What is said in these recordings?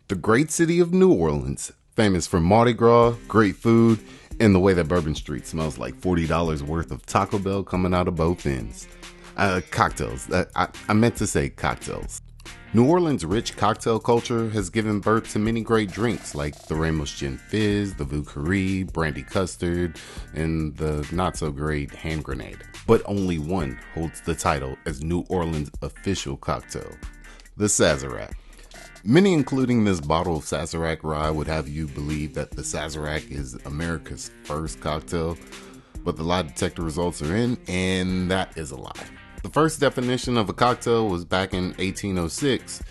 The great city of New Orleans, famous for Mardi Gras, great food, and the way that Bourbon Street smells like $40 worth of Taco Bell coming out of both ends. Cocktails. I meant to say cocktails. New Orleans' rich cocktail culture has given birth to many great drinks like the Ramos Gin Fizz, the Vieux Carré, Brandy Custard, and the not-so-great Hand Grenade. But only one holds the title as New Orleans' official cocktail, the Sazerac. Many, including this bottle of Sazerac rye, would have you believe that the Sazerac is America's first cocktail, but the lie detector results are in, and that is a lie. The first definition of a cocktail was back in 1806,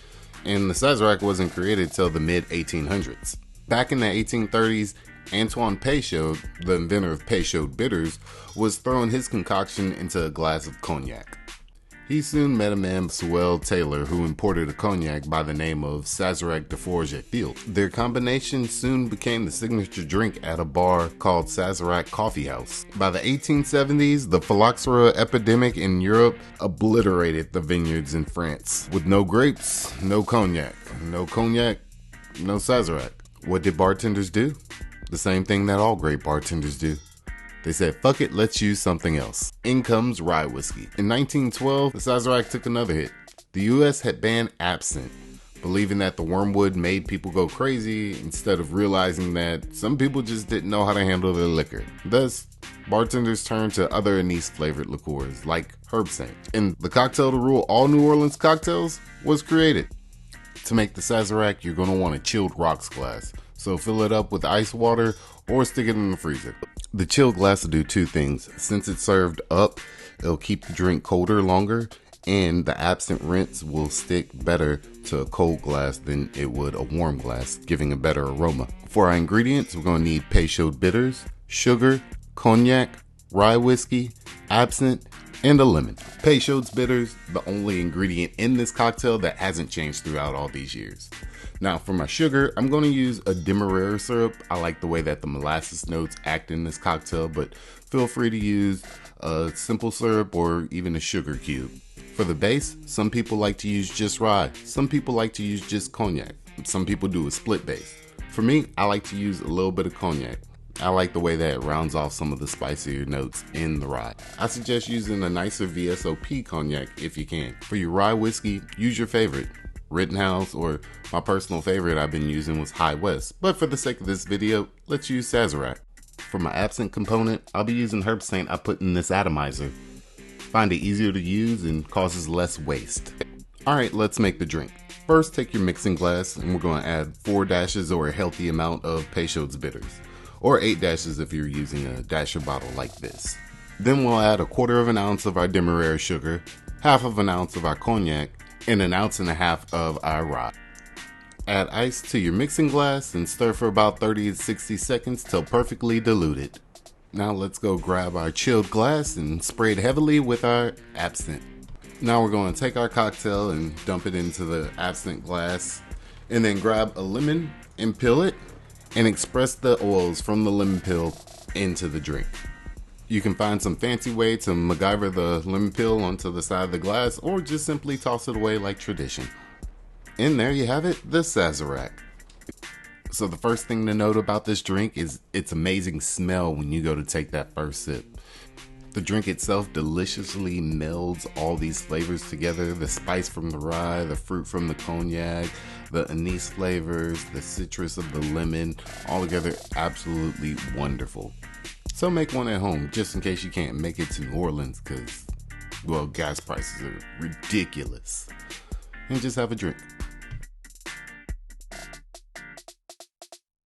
and the Sazerac wasn't created till the mid-1800s. Back in the 1830s, Antoine Peychaud, the inventor of Peychaud bitters, was throwing his concoction into a glass of cognac. He soon met a man, Sewell Taylor, who imported a cognac by the name of Sazerac de Forge et Field. Their combination soon became the signature drink at a bar called Sazerac Coffee House. By the 1870s, the phylloxera epidemic in Europe obliterated the vineyards in France. With no grapes, no cognac. No cognac, no Sazerac. What did bartenders do? The same thing that all great bartenders do. They said, fuck it, let's use something else. In comes rye whiskey. In 1912, the Sazerac took another hit. The US had banned absinthe, believing that the wormwood made people go crazy instead of realizing that some people just didn't know how to handle their liquor. Thus, bartenders turned to other anise-flavored liqueurs like herb saint. And the cocktail to rule all New Orleans cocktails was created. To make the Sazerac, you're going to want a chilled rocks glass. So fill it up with ice water or stick it in the freezer. The chilled glass will do two things. Since it's served up, it'll keep the drink colder longer, and the absinthe rinse will stick better to a cold glass than it would a warm glass, giving a better aroma. For our ingredients, we're going to need Peychaud bitters, sugar, cognac, rye whiskey, absinthe, and a lemon. Peychaud's bitters, the only ingredient in this cocktail that hasn't changed throughout all these years. Now for my sugar, I'm going to use a Demerara syrup. I like the way that the molasses notes act in this cocktail, but feel free to use a simple syrup or even a sugar cube. For the base, some people like to use just rye. Some people like to use just cognac. Some people do a split base. For me, I like to use a little bit of cognac. I like the way that it rounds off some of the spicier notes in the rye. I suggest using a nicer VSOP cognac if you can. For your rye whiskey, use your favorite. Rittenhouse, or my personal favorite I've been using was High West, but for the sake of this video, let's use Sazerac. For my absinthe component, I'll be using herb saint I put in this atomizer. Find it easier to use and causes less waste. Alright, let's make the drink. First, take your mixing glass and we're going to add 4 dashes or a healthy amount of Peychaud's bitters, or 8 dashes if you're using a dasher bottle like this. Then we'll add 1/4 ounce of our Demerara sugar, 1/2 ounce of our cognac, and 1.5 ounces of our rye. Add ice to your mixing glass and stir for about 30 to 60 seconds till perfectly diluted. Now let's go grab our chilled glass and spray it heavily with our absinthe. Now we're going to take our cocktail and dump it into the absinthe glass, and then grab a lemon and peel it and express the oils from the lemon peel into the drink. You can find some fancy way to MacGyver the lemon peel onto the side of the glass, or just simply toss it away like tradition. And there you have it, the Sazerac. So the first thing to note about this drink is its amazing smell when you go to take that first sip. The drink itself deliciously melds all these flavors together. The spice from the rye, the fruit from the cognac, the anise flavors, the citrus of the lemon, all together absolutely wonderful. So make one at home, just in case you can't make it to New Orleans because, well, gas prices are ridiculous. And just have a drink.